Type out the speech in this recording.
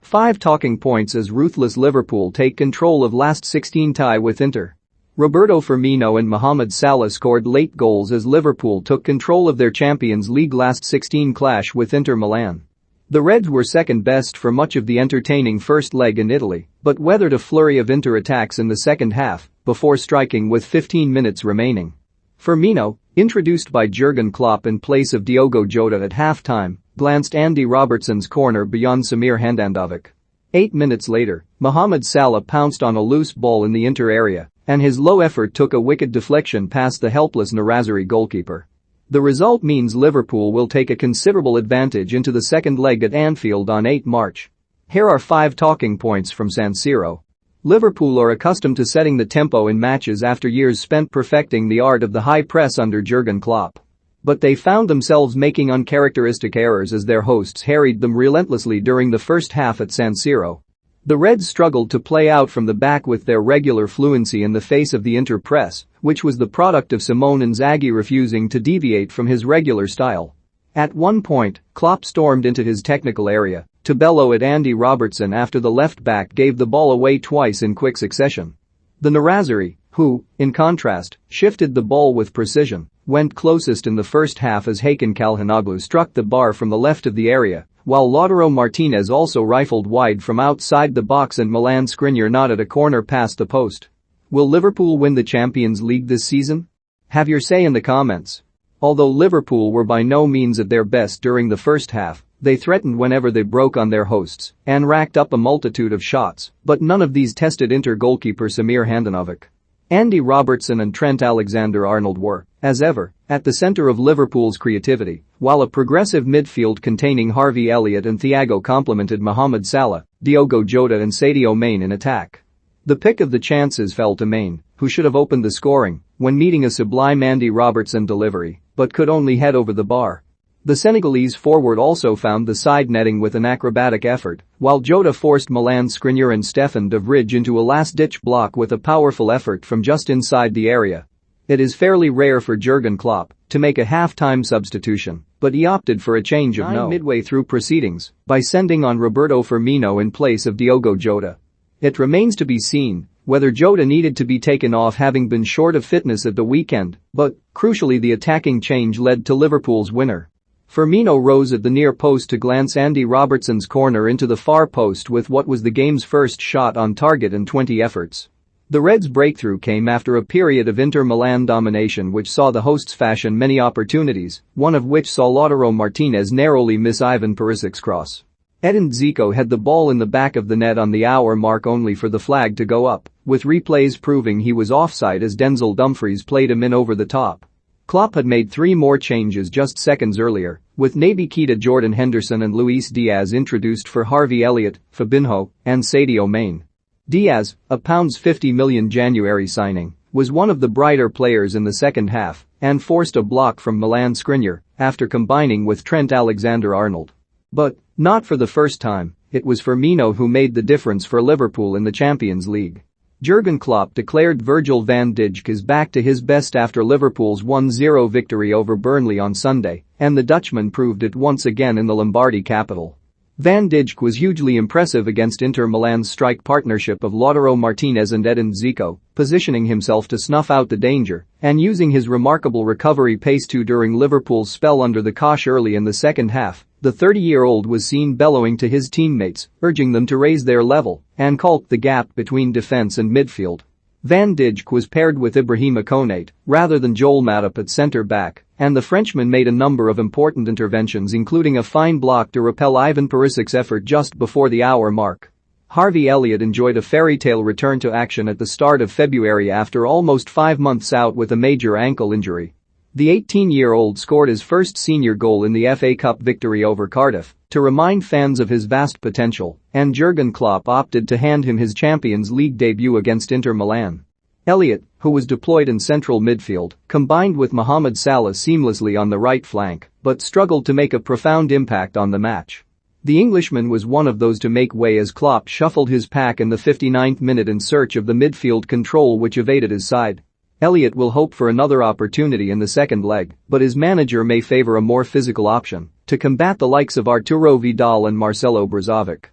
5 talking points as ruthless Liverpool take control of last-16 tie with Inter. Roberto Firmino and Mohamed Salah scored late goals as Liverpool took control of their Champions League last-16 clash with Inter Milan. The Reds were second best for much of the entertaining first leg in Italy, but weathered a flurry of Inter attacks in the second half before striking with 15 minutes remaining. Firmino, introduced by Jurgen Klopp in place of Diogo Jota at halftime, glanced Andy Robertson's corner beyond Samir Handanovic. 8 minutes later, Mohamed Salah pounced on a loose ball in the Inter area, and his low effort took a wicked deflection past the helpless Nerazzurri goalkeeper. The result means Liverpool will take a considerable advantage into the second leg at Anfield on 8 March. Here are 5 talking points from San Siro. Liverpool are accustomed to setting the tempo in matches after years spent perfecting the art of the high press under Jurgen Klopp. But they found themselves making uncharacteristic errors as their hosts harried them relentlessly during the first half at San Siro. The Reds struggled to play out from the back with their regular fluency in the face of the Inter press, which was the product of Simone Inzaghi refusing to deviate from his regular style. At one point, Klopp stormed into his technical area to bellow at Andy Robertson after the left-back gave the ball away twice in quick succession. The Nerazzurri, who, in contrast, shifted the ball with precision, went closest in the first half as Hakan Calhanoglu struck the bar from the left of the area, while Lautaro Martinez also rifled wide from outside the box and Milan Skriniar nodded a corner past the post. Will Liverpool win the Champions League this season? Have your say in the comments. Although Liverpool were by no means at their best during the first half, they threatened whenever they broke on their hosts and racked up a multitude of shots, but none of these tested Inter goalkeeper Samir Handanovic. Andy Robertson and Trent Alexander-Arnold were, as ever, at the center of Liverpool's creativity, while a progressive midfield containing Harvey Elliott and Thiago complemented Mohamed Salah, Diogo Jota and Sadio Mane in attack. The pick of the chances fell to Mane, who should have opened the scoring when meeting a sublime Andy Robertson delivery, but could only head over the bar. The Senegalese forward also found the side netting with an acrobatic effort, while Jota forced Milan Skriniar and Stefan de Vrij into a last-ditch block with a powerful effort from just inside the area. It is fairly rare for Jurgen Klopp to make a half-time substitution, but he opted for a change of note midway through proceedings by sending on Roberto Firmino in place of Diogo Jota. It remains to be seen whether Jota needed to be taken off having been short of fitness at the weekend, but, crucially, the attacking change led to Liverpool's winner. Firmino rose at the near post to glance Andy Robertson's corner into the far post with what was the game's first shot on target in 20 efforts. The Reds' breakthrough came after a period of Inter Milan domination which saw the hosts fashion many opportunities, one of which saw Lautaro Martinez narrowly miss Ivan Perisic's cross. Edin Dzeko had the ball in the back of the net on the hour mark only for the flag to go up, with replays proving he was offside as Denzel Dumfries played him in over the top. Klopp had made 3 more changes just seconds earlier, with Naby Keita, Jordan Henderson and Luis Diaz introduced for Harvey Elliott, Fabinho, and Sadio Mane. Diaz, a £50 million January signing, was one of the brighter players in the second half and forced a block from Milan Skriniar after combining with Trent Alexander-Arnold. But, not for the first time, it was Firmino who made the difference for Liverpool in the Champions League. Jurgen Klopp declared Virgil van Dijk is back to his best after Liverpool's 1-0 victory over Burnley on Sunday, and the Dutchman proved it once again in the Lombardy capital. Van Dijk was hugely impressive against Inter Milan's strike partnership of Lautaro Martinez and Edin Dzeko, positioning himself to snuff out the danger and using his remarkable recovery pace too during Liverpool's spell under the cosh early in the second half. The 30-year-old was seen bellowing to his teammates, urging them to raise their level and caulk the gap between defense and midfield. Van Dijk was paired with Ibrahima Konate rather than Joel Matip at centre-back, and the Frenchman made a number of important interventions including a fine block to repel Ivan Perisic's effort just before the hour mark. Harvey Elliott enjoyed a fairy-tale return to action at the start of February after almost 5 months out with a major ankle injury. The 18-year-old scored his first senior goal in the FA Cup victory over Cardiff to remind fans of his vast potential, and Jurgen Klopp opted to hand him his Champions League debut against Inter Milan. Elliott, who was deployed in central midfield, combined with Mohamed Salah seamlessly on the right flank, but struggled to make a profound impact on the match. The Englishman was one of those to make way as Klopp shuffled his pack in the 59th minute in search of the midfield control which evaded his side. Elliott will hope for another opportunity in the second leg, but his manager may favor a more physical option to combat the likes of Arturo Vidal and Marcelo Brozovic.